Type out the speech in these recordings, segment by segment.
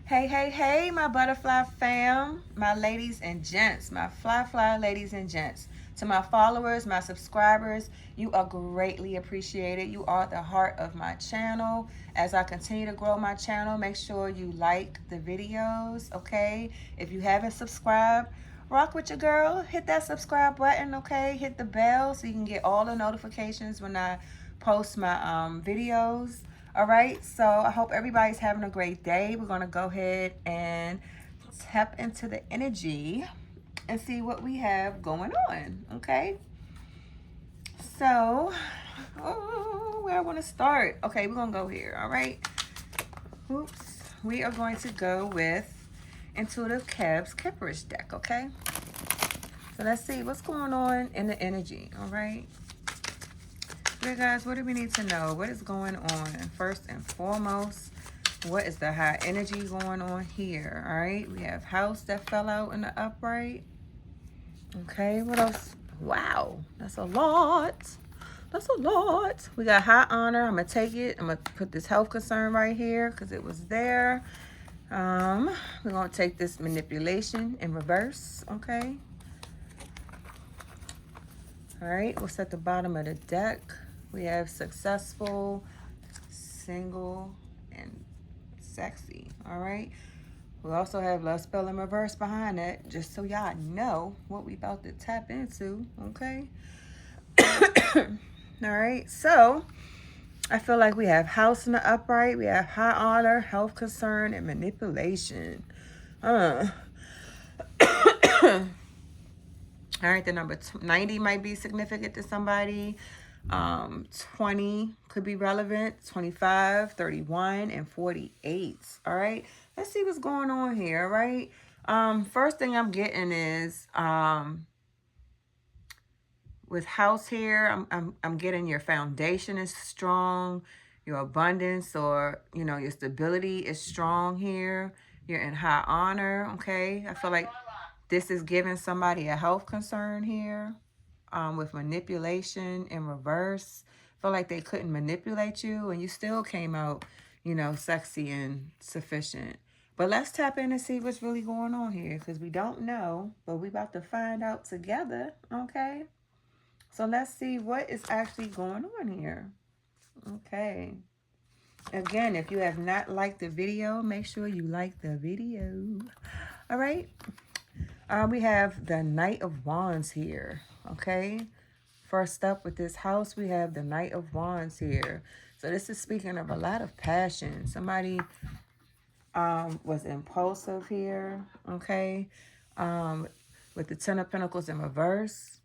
Hey, hey, hey, my butterfly fam, my ladies and gents, my fly ladies and gents. To my followers, my subscribers, you are greatly appreciated. You are the heart of my channel. As I continue to grow my channel, make sure you like the videos, okay? If you haven't subscribed, rock with your girl. Hit that subscribe button, okay? Hit the bell so you can get all the notifications when I post my videos. All right, so I hope everybody's having a great day. We're going to go ahead and tap into the energy and see what we have going on, okay? So, where I want to start. Okay, we're going to go here, all right? Oops. We are going to go with Intuitive Cab's Kipperish deck, okay? So let's see what's going on in the energy, all right? Okay, guys, what do we need to know? What is going on? First and foremost, what is the high energy going on here? All right, we have house that fell out in the upright. Okay, what else? Wow, that's a lot. That's a lot. We got high honor. I'm going to take it. I'm going to put this health concern right here because it was there. We're going to take this manipulation in reverse, okay? All right, what's at the bottom of the deck? We have successful, single, and sexy. All right. We also have love spell in reverse behind that, just so y'all know what we about to tap into. Okay. All right. So I feel like we have house in the upright. We have high honor, health concern, and manipulation. All right, the number 90 might be significant to somebody. 20 could be relevant. 25, 31, and 48. All right, let's see what's going on here. All right. First thing I'm getting is with house here, I'm getting your foundation is strong, your abundance or your stability is strong here. You're in high honor. Okay, I feel like this is giving somebody a health concern here. With manipulation in reverse. Feel like they couldn't manipulate you and you still came out, sexy and sufficient. But let's tap in and see what's really going on here because we don't know, but we about to find out together, okay? So let's see what is actually going on here. Okay. Again, if you have not liked the video, make sure you like the video. All right. We have the Knight of Wands here, okay? First up with this house, we have the Knight of Wands here. So this is speaking of a lot of passion. Somebody was impulsive here, okay? With the Ten of Pentacles in reverse.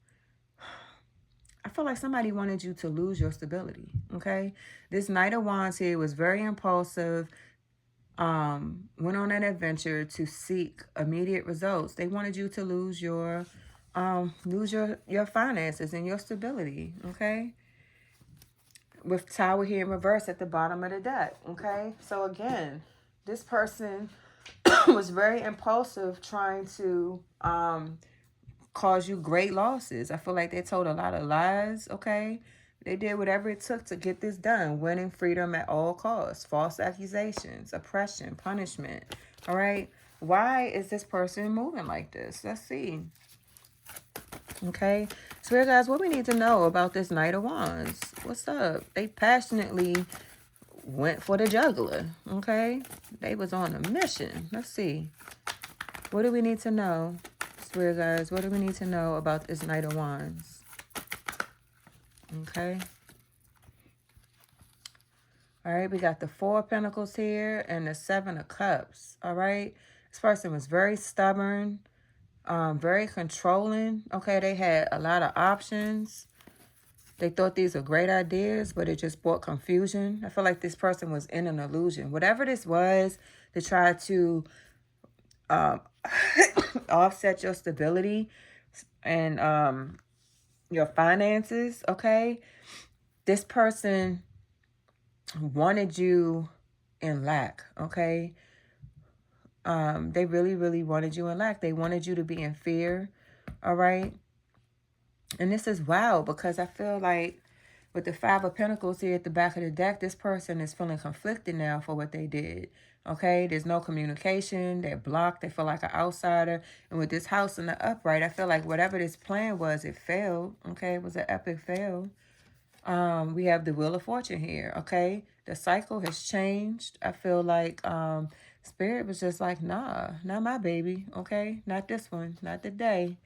I feel like somebody wanted you to lose your stability, okay? This Knight of Wands here was very impulsive. Went on an adventure to seek immediate results. They wanted you to lose your finances and your stability, okay? With Tower here in reverse at the bottom of the deck, okay? So again, this person was very impulsive trying to cause you great losses. I feel like they told a lot of lies, okay? They did whatever it took to get this done. Winning freedom at all costs. False accusations, oppression, punishment. All right. Why is this person moving like this? Let's see. Okay. So here, guys, what we need to know about this Knight of Wands. What's up? They passionately went for the juggler. Okay. They was on a mission. Let's see. What do we need to know? Spirit guys, what do we need to know about this Knight of Wands? Okay. All right, we got the Four of Pentacles here and the Seven of Cups. All right. This person was very stubborn, very controlling. Okay, they had a lot of options. They thought these were great ideas, but it just brought confusion. I feel like this person was in an illusion. Whatever this was, to try to offset your stability and your finances, okay? This person wanted you in lack, okay? They really, really wanted you in lack. They wanted you to be in fear, all right? And this is wow because I feel like With the Five of Pentacles here at the back of the deck, this person is feeling conflicted now for what they did. Okay, there's no communication. They're blocked. They feel like an outsider. And with this house in the upright, I feel like whatever this plan was, it failed. Okay, it was an epic fail. We have the Wheel of Fortune here. Okay, the cycle has changed. I feel like Spirit was just like, nah, not my baby. Okay, not this one, not today.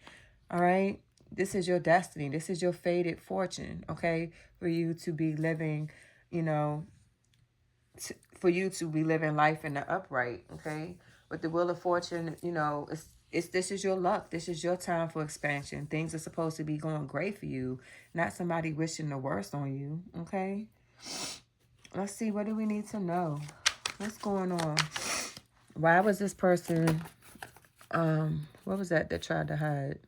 All right. This is your destiny. This is your fated fortune, okay? For you to be living, you know, for you to be living life in the upright, okay? With the Wheel of Fortune, you know, it's this is your luck. This is your time for expansion. Things are supposed to be going great for you, not somebody wishing the worst on you, okay? Let's see, what do we need to know? What's going on? Why was this person, what was that tried to hide?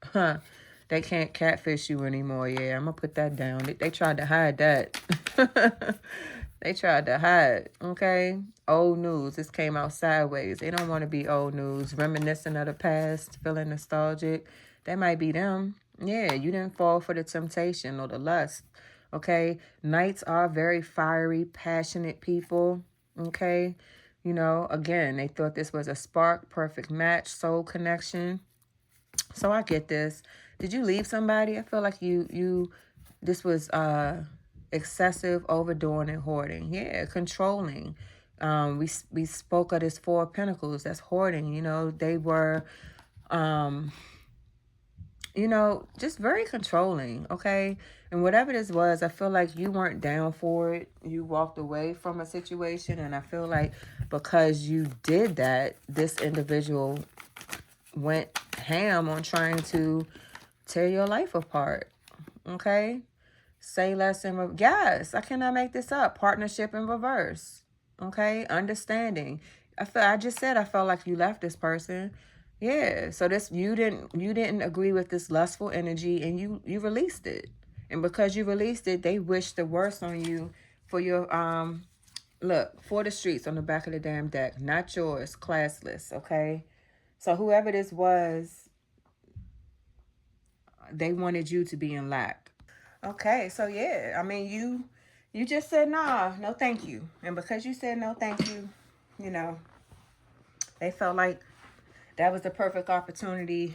Huh. They can't catfish you anymore. Yeah, I'm going to put that down. They tried to hide that. They tried to hide, okay? Old news. This came out sideways. They don't want to be old news. Reminiscing of the past, feeling nostalgic. That might be them. Yeah, you didn't fall for the temptation or the lust, okay? Knights are very fiery, passionate people, okay? You know, again, they thought this was a spark, perfect match, soul connection. So I get this. Did you leave somebody? I feel like this was excessive, overdoing, and hoarding. Yeah, controlling. We spoke of this Four of Pentacles. That's hoarding. You know, they were, you know, just very controlling. Okay, and whatever this was, I feel like you weren't down for it. You walked away from a situation, and I feel like because you did that, this individual went ham on trying to tear your life apart. Okay? Say less and yes, I cannot make this up. Partnership in reverse. Okay? Understanding. I just said I felt like you left this person. Yeah. So this you didn't agree with this lustful energy, and you released it. And because you released it, they wished the worst on you for your look, for the streets on the back of the damn deck. Not yours, classless, okay? So whoever this was, they wanted you to be in lack. Okay, so yeah, I mean, you just said nah, no thank you. And because you said no thank you, you know, they felt like that was the perfect opportunity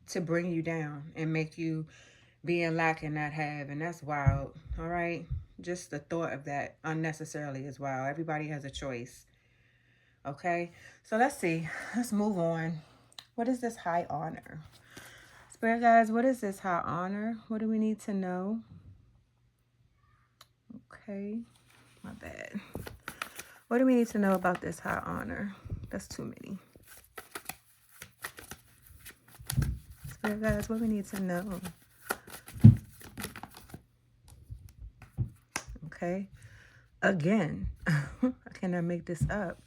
to bring you down and make you be in lack and not have. And that's wild, all right? Just the thought of that unnecessarily is wild. Everybody has a choice, okay? So let's see. Let's move on. What is this high honor? Spirit guys, what is this high honor? What do we need to know? Okay, my bad. What do we need to know about this high honor? That's too many. Spirit guys, what we need to know? Okay, again, I cannot make this up.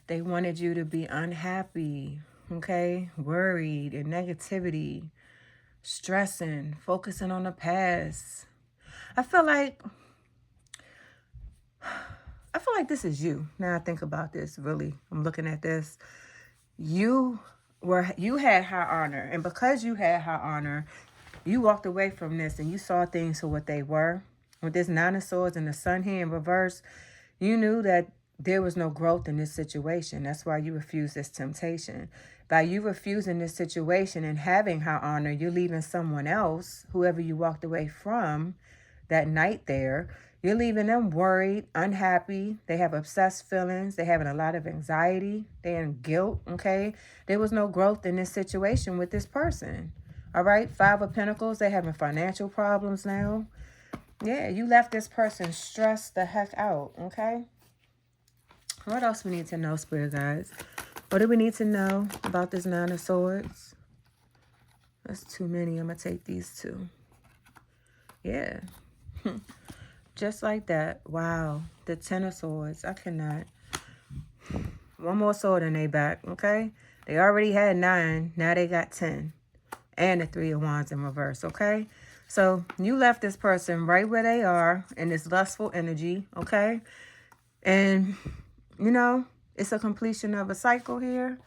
They wanted you to be unhappy, okay, worried and negativity, stressing, focusing on the past. I feel like this is you. Now I think about this, really. I'm looking at this. You had high honor, and because you had high honor, you walked away from this and you saw things for what they were. With this Nine of Swords and the Sun here in reverse, you knew that there was no growth in this situation. That's why you refused this temptation. By you refusing this situation and having high honor, you're leaving someone else, whoever you walked away from that night there, you're leaving them worried, unhappy. They have obsessed feelings. They're having a lot of anxiety. They're in guilt, okay? There was no growth in this situation with this person, all right? Five of Pentacles, they're having financial problems now. Yeah, you left this person stressed the heck out, okay? What else we need to know, Spirit guides? What do we need to know about this Nine of Swords? That's too many. I'm going to take these two. Yeah. Just like that. Wow. The Ten of Swords. I cannot. One more sword in their back, okay? They already had 9. Now they got 10. And the Three of Wands in reverse, okay? So you left this person right where they are in this lustful energy, okay? And, you know, it's a completion of a cycle here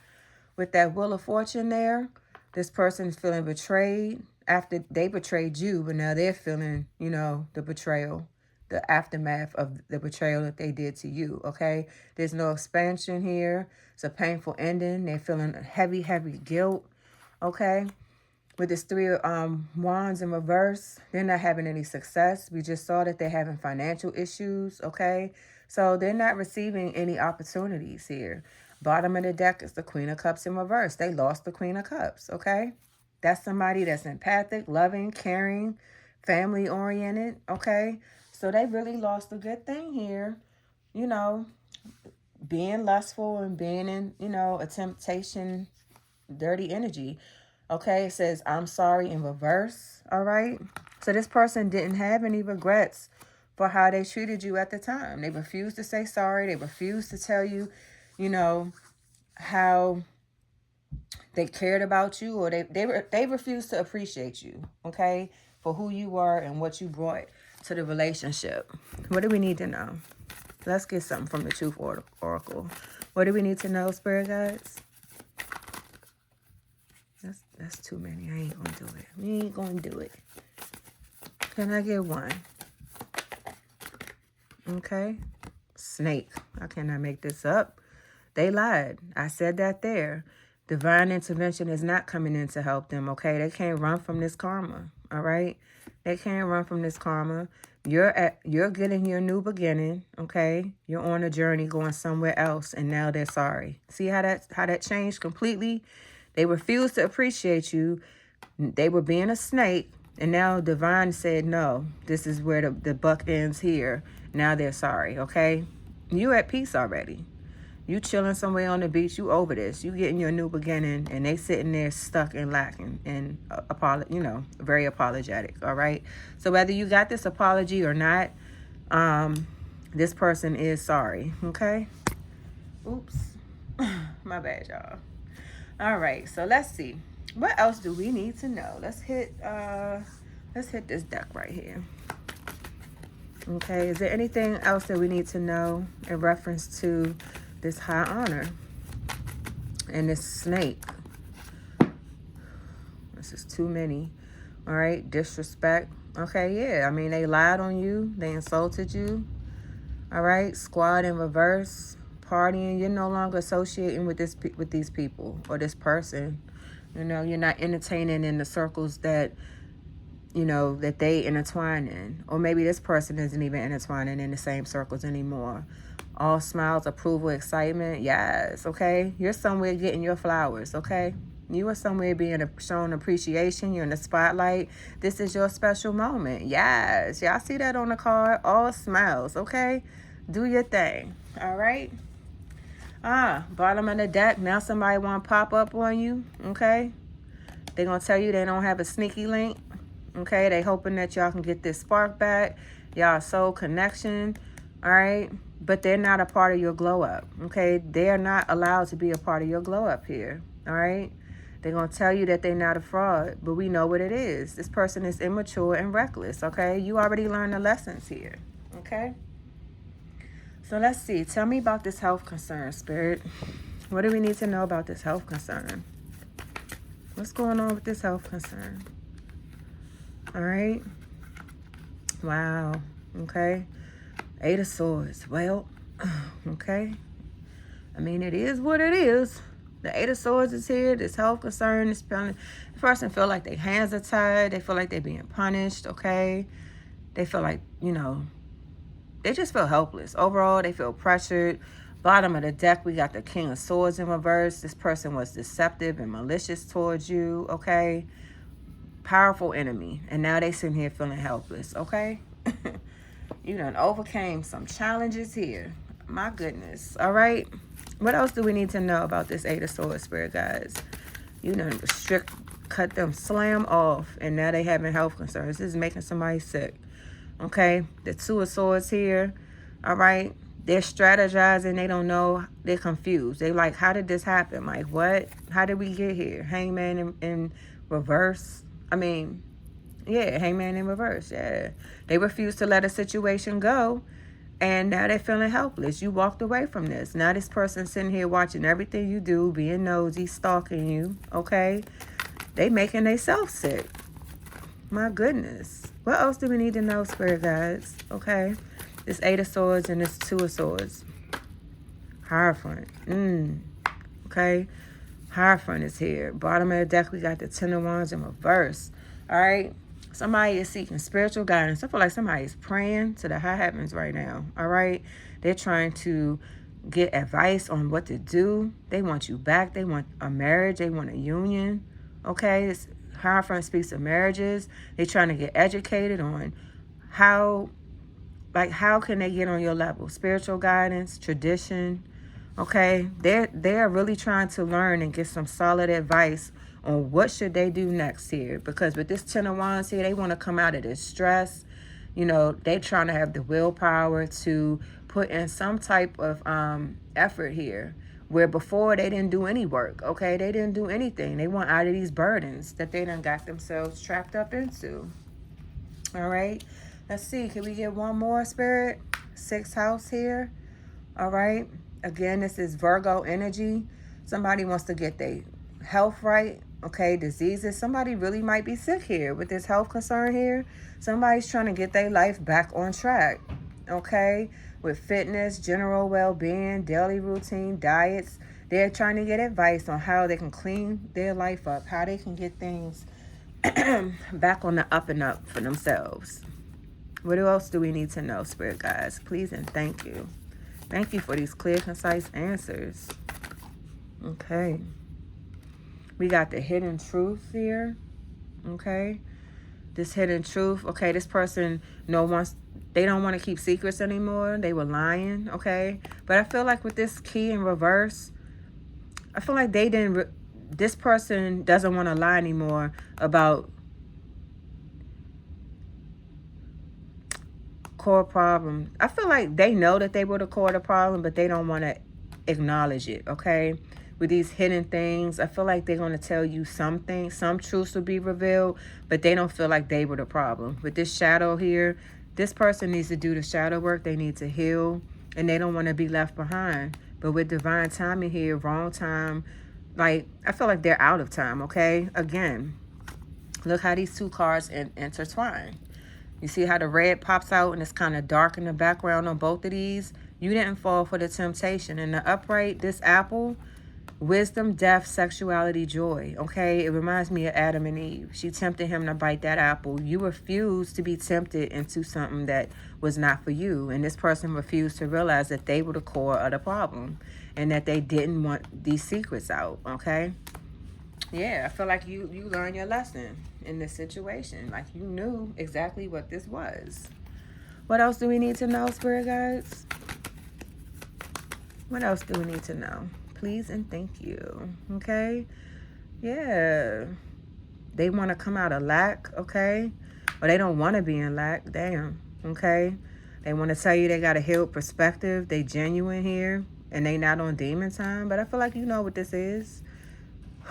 with that Wheel of Fortune there. This person is feeling betrayed, after they betrayed you, but now they're feeling, you know, the betrayal, the aftermath of the betrayal that they did to you, okay? There's no expansion here. It's a painful ending. They're feeling heavy, heavy guilt, okay? With this three wands in reverse, they're not having any success. We just saw that they're having financial issues, okay? So they're not receiving any opportunities here. Bottom of the deck is the Queen of Cups in reverse. They lost the Queen of Cups, okay? That's somebody that's empathic, loving, caring, family-oriented, okay? So they really lost a good thing here, you know, being lustful and being in, you know, a temptation, dirty energy. Okay, it says, I'm sorry in reverse, all right? So this person didn't have any regrets for how they treated you at the time. They refused to say sorry. They refused to tell you, you know, how they cared about you, or they refused to appreciate you, okay, for who you are and what you brought to the relationship. What do we need to know? Let's get something from the Truth Oracle. What do we need to know, Spirit Guides? That's too many. I ain't gonna do it. We ain't gonna do it. Can I get one? Okay. Snake. I cannot make this up. They lied. I said that there. Divine intervention is not coming in to help them, okay? They can't run from this karma, all right? They can't run from this karma. You're getting your new beginning, okay? You're on a journey going somewhere else, and now they're sorry. See how that changed completely? They refused to appreciate you. They were being a snake, and now Divine said, no, this is where the buck ends here. Now they're sorry, okay? You at peace already. You chilling somewhere on the beach. You over this. You getting your new beginning, and they sitting there stuck and lacking and, you know, very apologetic, all right? So whether you got this apology or not, this person is sorry, okay? Oops. My bad, y'all. All right, so let's see. What else do we need to know? Let's hit this deck right here. Okay, is there anything else that we need to know in reference to this high honor and this snake? This is too many. All right, disrespect. Okay, yeah, I mean, they lied on you. They insulted you. All right, squad in reverse. Partying, you're no longer associating with these people or this person. You know, you're not entertaining in the circles that, you know, that they intertwine in. Or maybe this person isn't even intertwining in the same circles anymore. All smiles, approval, excitement. Yes, okay? You're somewhere getting your flowers, okay? You are somewhere being shown appreciation. You're in the spotlight. This is your special moment. Yes, y'all see that on the card? All smiles, okay? Do your thing, all right? Bottom of the deck. Now somebody want to pop up on you, okay? They're going to tell you they don't have a sneaky link, okay? They hoping that y'all can get this spark back. Y'all soul connection, all right? But they're not a part of your glow up, okay? They are not allowed to be a part of your glow up here, all right? They're going to tell you that they're not a fraud, but we know what it is. This person is immature and reckless, okay? You already learned the lessons here, okay? So let's see. Tell me about this health concern, Spirit. What do we need to know about this health concern? What's going on with this health concern? All right. Wow. Okay. 8 of Swords. Well, okay. I mean, it is what it is. The 8 of Swords is here. This health concern is feeling. The person feel like their hands are tied. They feel like they're being punished, okay? They feel like, you know, they just feel helpless. Overall, they feel pressured. Bottom of the deck, we got the King of Swords in reverse. This person was deceptive and malicious towards you, okay? Powerful enemy. And now they sitting here feeling helpless, okay? You done overcame some challenges here. My goodness, all right? What else do we need to know about this 8 of Swords, Spirit guys? You done cut them slam off, and now they having health concerns. This is making somebody sick. Okay, the 2 of Swords here, all right? They're strategizing. They don't know. They're confused. They like, how did this happen? Like, what? How did we get here? Hangman in reverse. I mean, yeah, hangman in reverse, yeah. They refuse to let a situation go, and now they're feeling helpless. You walked away from this. Now this person's sitting here watching everything you do, being nosy, stalking you, okay? They making themselves sick. My goodness. What else do we need to know, Spirit guides? Okay. This 8 of Swords and this 2 of Swords. Hierophant. Okay. Hierophant is here. Bottom of the deck, we got the 10 of Wands in reverse. All right. Somebody is seeking spiritual guidance. I feel like somebody is praying to the high heavens right now. All right. They're trying to get advice on what to do. They want you back. They want a marriage. They want a union. Okay. This Hierophant speaks of marriages. They're trying to get educated on how can they get on your level? Spiritual guidance, tradition. Okay. They're really trying to learn and get some solid advice on what should they do next here. Because with this 10 of Wands here, they want to come out of this stress. You know, they trying to have the willpower to put in some type of effort here. Where before they didn't do any work, okay? They didn't do anything. They want out of these burdens that they done got themselves trapped up into. All right. Let's see. Can we get one more, Spirit? 6th house here. All right. Again, this is Virgo energy. Somebody wants to get their health right. Okay. Diseases. Somebody really might be sick here with this health concern here. Somebody's trying to get their life back on track. Okay. With fitness, general well-being, daily routine, diets. They're trying to get advice on how they can clean their life up, how they can get things back on the up and up for themselves. What else do we need to know, Spirit guides? Please and thank you. Thank you for these clear, concise answers. Okay. We got the hidden truth here. Okay. This hidden truth. Okay, this person they don't want to keep secrets anymore. They were lying, okay? But I feel like with this key in reverse, I feel like this person doesn't want to lie anymore about core problem. I feel like they know that they were the core of the problem, but they don't want to acknowledge it, okay? With these hidden things, I feel like they're going to tell you something. Some truths will be revealed, but they don't feel like they were the problem. With this shadow here, this person needs to do the shadow work. They need to heal, and they don't want to be left behind. But with divine timing here, wrong time, like, I feel like they're out of time, okay? Again, look how these 2 cards intertwine. You see how the red pops out and it's kind of dark in the background on both of these? You didn't fall for the temptation. In the upright, this apple, wisdom, death, sexuality, joy. Okay, it reminds me of Adam and Eve. She tempted him to bite that apple. You refused to be tempted into something that was not for you. And this person refused to realize that they were the core of the problem and that they didn't want these secrets out. Okay. Yeah, I feel like you learned your lesson in this situation. Like you knew exactly what this was. What else do we need to know, Spirit guides? What else do we need to know? Please and thank you. Okay. Yeah. They want to come out of lack. Okay. Or they don't want to be in lack. Damn. Okay. They want to tell you they got a healed perspective. They genuine here. And they not on demon time. But I feel like you know what this is.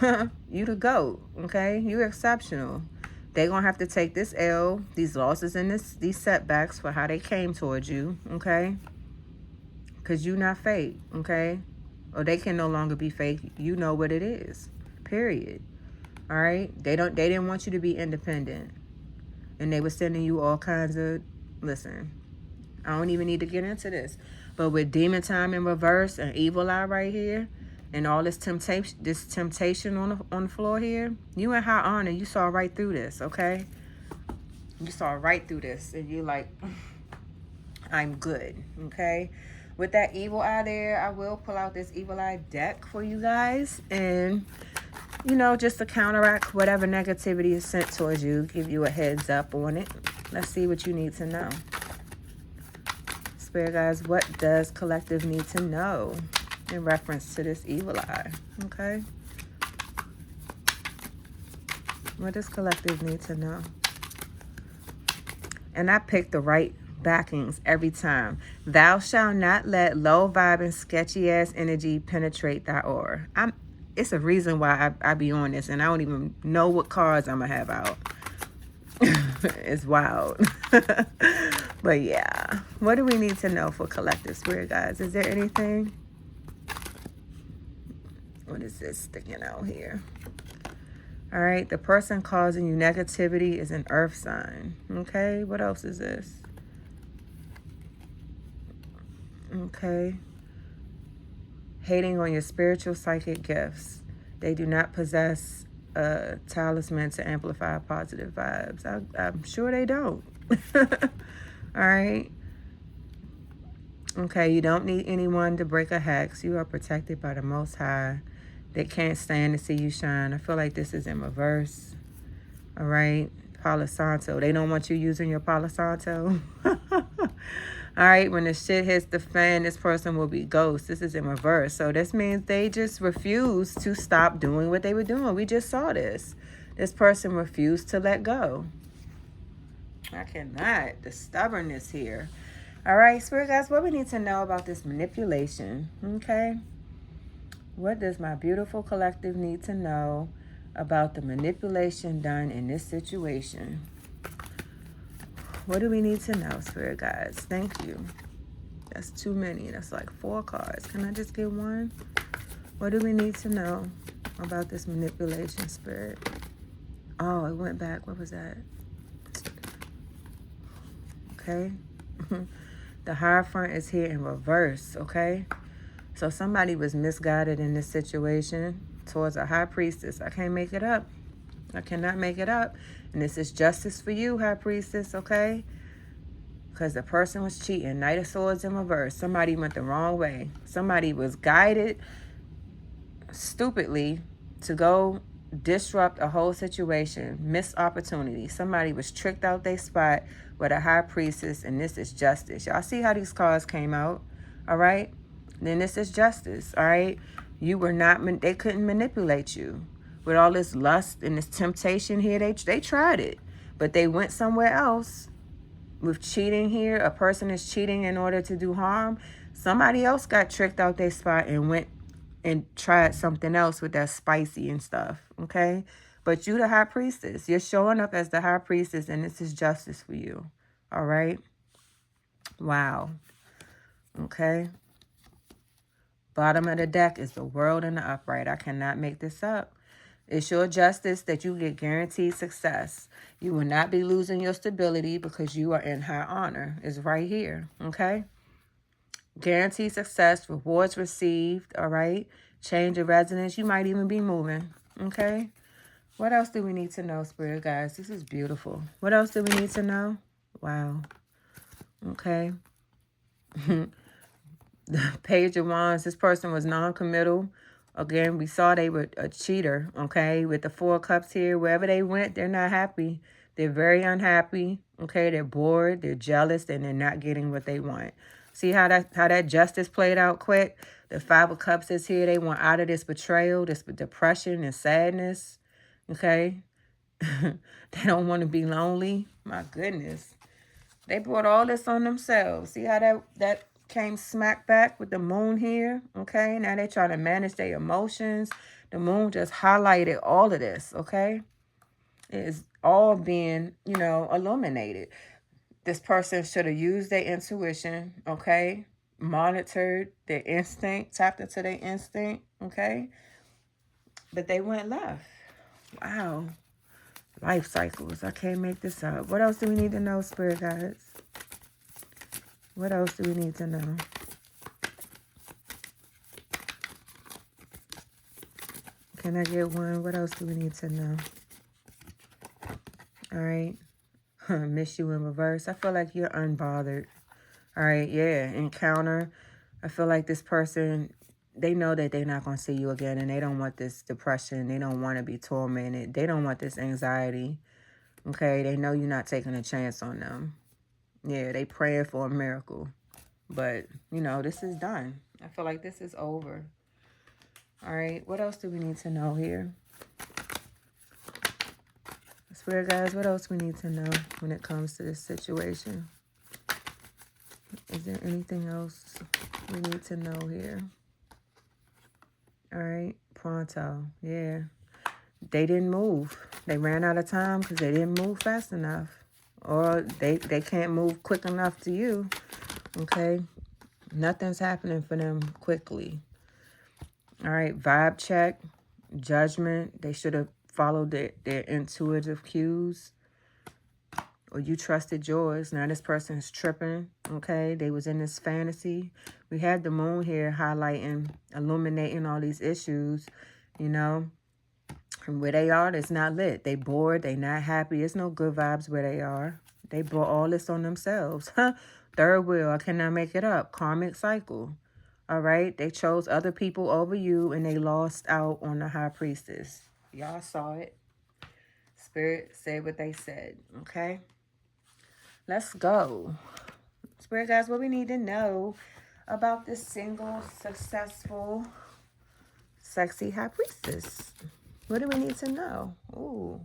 You the GOAT. Okay. You're exceptional. They're going to have to take this L, these losses and these setbacks for how they came towards you. Okay. Because you not fake. Okay. Or they can no longer be fake. You know what it is. Period. All right. They didn't want you to be independent. And they were sending you all kinds of, listen, I don't even need to get into this. But with demon time in reverse and evil eye right here, and all this temptation on the floor here, you in high honor, you saw right through this, okay? You saw right through this. And you like, I'm good, okay? With that evil eye there, I will pull out this evil eye deck for you guys. And, you know, just to counteract whatever negativity is sent towards you, give you a heads up on it. Let's see what you need to know. Spirit guys, what does collective need to know in reference to this evil eye? Okay. What does collective need to know? And I picked the right backings every time. Thou shalt not let low vibing, sketchy ass energy penetrate thy aura. It's a reason why I be on this, and I don't even know what cards I'm gonna have out. It's wild. But yeah, what do we need to know for collective, Spirit guys? Is there anything? What is this sticking out here? All right, the person causing you negativity is an earth sign. Okay, what else is this? Okay. Hating on your spiritual psychic gifts. They do not possess a talisman to amplify positive vibes. I'm sure they don't. All right. Okay, you don't need anyone to break a hex. You are protected by the Most High. They can't stand to see you shine. I feel like this is in reverse. All right. Palo Santo. They don't want you using your Palo Santo. All right, when the shit hits the fan, this person will be ghost. This is in reverse. So this means they just refuse to stop doing what they were doing. We just saw this. This person refused to let go. I cannot. The stubbornness here. All right, Spirit guys, what we need to know about this manipulation, okay? What does my beautiful collective need to know about the manipulation done in this situation? What do we need to know, Spirit guys? Thank you. That's too many. That's like 4 cards. Can I just get one? What do we need to know about this manipulation, Spirit? Oh, it went back. What was that? Okay. The Hierophant is here in reverse, okay? So somebody was misguided in this situation towards a High Priestess. I can't make it up. I cannot make it up. And this is justice for you, High Priestess, okay? Because the person was cheating. Knight of Swords in reverse. Somebody went the wrong way. Somebody was guided stupidly to go disrupt a whole situation. Missed opportunity. Somebody was tricked out their spot with a High Priestess, and this is justice. Y'all see how these cards came out? All right? Then this is justice, all right? You were not, they couldn't manipulate you. With all this lust and this temptation here, they tried it. But they went somewhere else. With cheating here, a person is cheating in order to do harm. Somebody else got tricked out their spot and went and tried something else with that spicy and stuff, okay? But you the High Priestess. You're showing up as the High Priestess, and this is justice for you, all right? Wow. Okay. Bottom of the deck is the World and the Upright. I cannot make this up. It's your justice that you get guaranteed success. You will not be losing your stability because you are in high honor. It's right here, okay? Guaranteed success, rewards received, all right? Change of residence. You might even be moving, okay? What else do we need to know, Spirit guys? This is beautiful. What else do we need to know? Wow. Okay. The Page of Wands. This person was non-committal. Again, we saw they were a cheater, okay? With the 4 cups here, wherever they went, they're not happy. They're very unhappy, okay? They're bored, they're jealous, and they're not getting what they want. See how that justice played out quick? The 5 of Cups is here. They want out of this betrayal, this depression and sadness, okay? They don't want to be lonely. My goodness. They brought all this on themselves. See how that came smack back with the moon here, okay? Now they're trying to manage their emotions. The moon just highlighted all of this, okay? It is all being, illuminated. This person should have used their intuition, okay? Monitored their instinct, tapped into their instinct, okay? But they went left. Wow. Life cycles. I can't make this up. What else do we need to know, Spirit guides? What else do we need to know? Can I get one? What else do we need to know? All right. Miss you in reverse. I feel like you're unbothered. All right. Yeah. Encounter. I feel like this person, they know that they're not going to see you again, and they don't want this depression. They don't want to be tormented. They don't want this anxiety. Okay. They know you're not taking a chance on them. Yeah, they praying for a miracle. But, this is done. I feel like this is over. All right, what else do we need to know here? Spirit guys, what else we need to know when it comes to this situation? Is there anything else we need to know here? All right, pronto. Yeah, they didn't move. They ran out of time because they didn't move fast enough. Or they can't move quick enough to you, okay? Nothing's happening for them quickly. All right, vibe check, judgment. They should have followed their intuitive cues, or you trusted yours. Now this person is tripping, okay? They was in this fantasy. We had the moon here highlighting, illuminating all these issues, you know. And where they are, it's not lit. They bored. They not happy. It's no good vibes where they are. They brought all this on themselves. Third wheel, I cannot make it up. Karmic cycle. All right? They chose other people over you, and they lost out on the high priestess. Y'all saw it. Spirit said what they said, okay? Let's go. Spirit guys, what we need to know about this single, successful, sexy high priestess. What do we need to know? Ooh,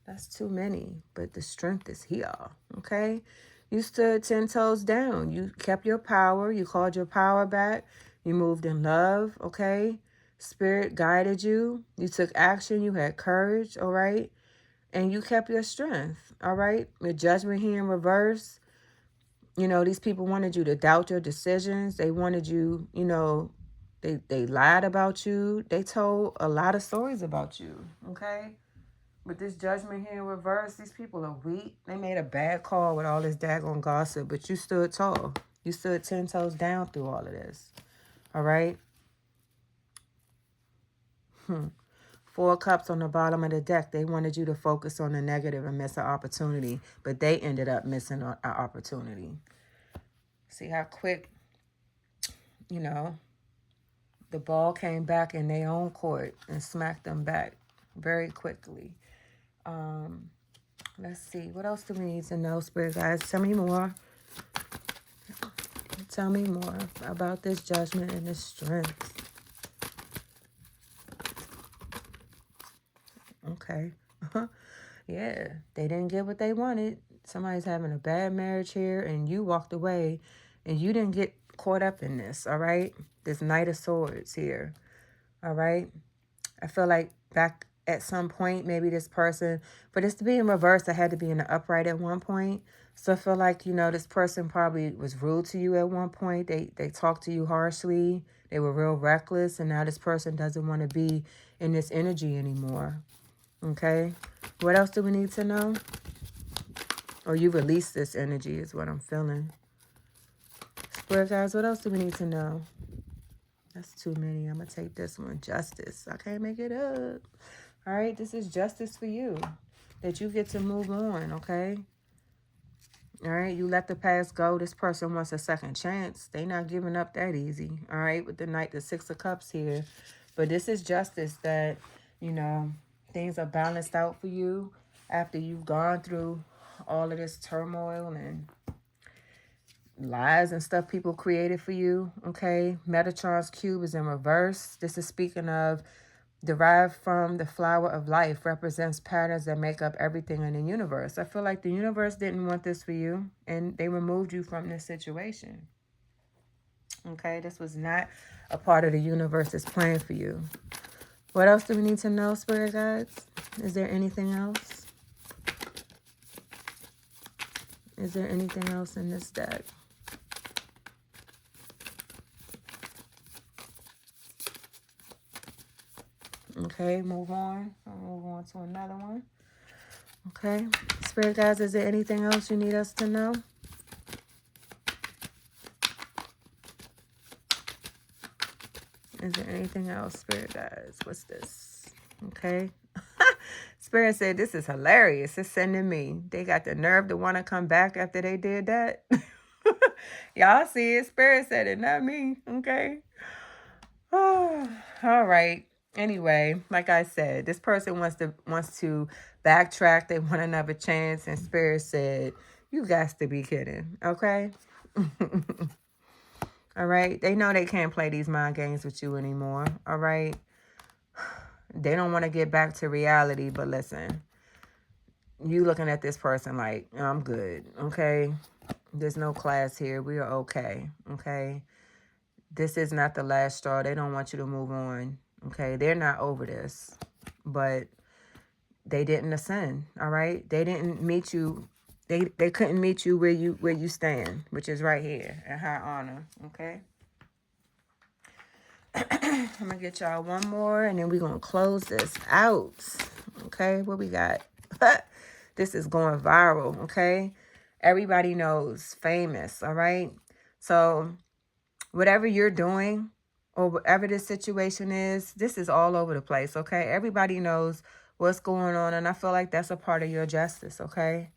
that's too many, but the strength is here, okay? You stood 10 toes down. You kept your power. You called your power back. You moved in love, okay? Spirit guided you. You took action. You had courage, all right? And you kept your strength, all right? Your judgment here in reverse. You know, these people wanted you to doubt your decisions. They wanted you, you know, they lied about you. They told a lot of stories about you, okay? With this judgment here in reverse, these people are weak. They made a bad call with all this daggone gossip, but you stood tall. You stood 10 toes down through all of this, all right? 4 cups on the bottom of the deck. They wanted you to focus on the negative and miss an opportunity, but they ended up missing an opportunity. See how quick, you know, the ball came back in their own court and smacked them back very quickly. Let's see. What else do we need to know, Spirit guys? Tell me more. Tell me more about this judgment and this strength. Okay. Yeah, they didn't get what they wanted. Somebody's having a bad marriage here, and you walked away, and you didn't get caught up in this, all right? This Knight of Swords here, all right? I feel like back at some point, maybe this person, for this to be in reverse, I had to be in the upright at one point. So I feel like, you know, this person probably was rude to you at one point. They talked to you harshly. They were real reckless, and now this person doesn't want to be in this energy anymore. Okay? What else do we need to know? Or you release this energy is what I'm feeling. Spirit guys, what else do we need to know? That's too many. I'm going to take this one. Justice. I can't make it up. All right? This is justice for you. That you get to move on, okay? All right? You let the past go. This person wants a second chance. They not giving up that easy. All right? With the Knight, the 6 of Cups here. But this is justice that, you know, things are balanced out for you after you've gone through all of this turmoil and lies and stuff people created for you, okay? Metatron's cube is in reverse. This is speaking of derived from the flower of life, represents patterns that make up everything in the universe. I feel like the universe didn't want this for you, and they removed you from this situation, okay? This was not a part of the universe's plan for you. What else do we need to know, Spirit guides? Is there anything else? Is there anything else in this deck? Okay, move on. I'll move on to another one. Okay. Spirit guides, is there anything else you need us to know? Is there anything else, Spirit guides? What's this? Okay. Spirit said, this is hilarious. It's sending me. They got the nerve to want to come back after they did that. Y'all see it. Spirit said it, not me. Okay. Oh, all right. Anyway, like I said, this person wants to backtrack. They want another chance. And Spirit said, you got to be kidding. Okay. All right. They know they can't play these mind games with you anymore. All right. They don't want to get back to reality, but listen, you looking at this person like, I'm good, okay? There's no class here. We are okay, okay? This is not the last straw. They don't want you to move on, okay? They're not over this, but they didn't ascend, all right? They didn't meet you. They couldn't meet you where you stand, which is right here at high honor, okay? I'm going to get y'all one more, and then we're going to close this out. Okay, what we got? This is going viral, okay? Everybody knows, famous, all right? So whatever you're doing or whatever this situation is, this is all over the place, okay? Everybody knows what's going on, and I feel like that's a part of your justice, okay?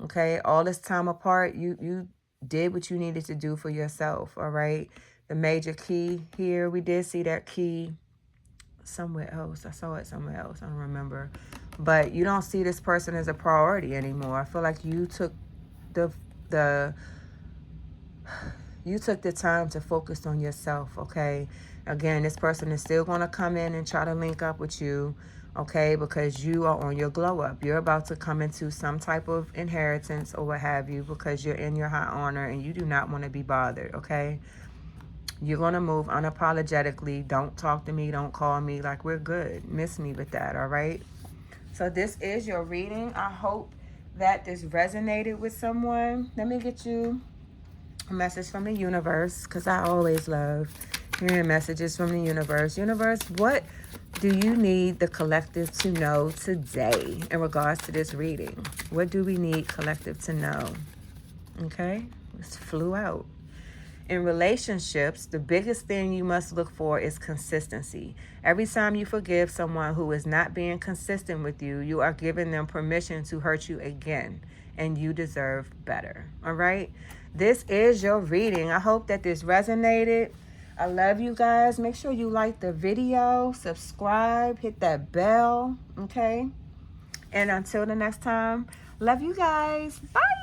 Okay, all this time apart, you did what you needed to do for yourself, all right? The major key here, we did see that key somewhere else. I saw it somewhere else. I don't remember. But you don't see this person as a priority anymore. I feel like you took the you took the time to focus on yourself, okay? Again, this person is still going to come in and try to link up with you, okay? Because you are on your glow up. You're about to come into some type of inheritance or what have you because you're in your high honor and you do not want to be bothered, okay? You're going to move unapologetically. Don't talk to me. Don't call me. Like, we're good. Miss me with that, all right? So this is your reading. I hope that this resonated with someone. Let me get you a message from the universe, because I always love hearing messages from the universe. Universe, what do you need the collective to know today in regards to this reading? What do we need collective to know? Okay, this flew out. In relationships, the biggest thing you must look for is consistency. Every time you forgive someone who is not being consistent with you, you are giving them permission to hurt you again, and you deserve better. All right? This is your reading. I hope that this resonated. I love you guys. Make sure you like the video, subscribe, hit that bell, okay? And until the next time, love you guys. Bye.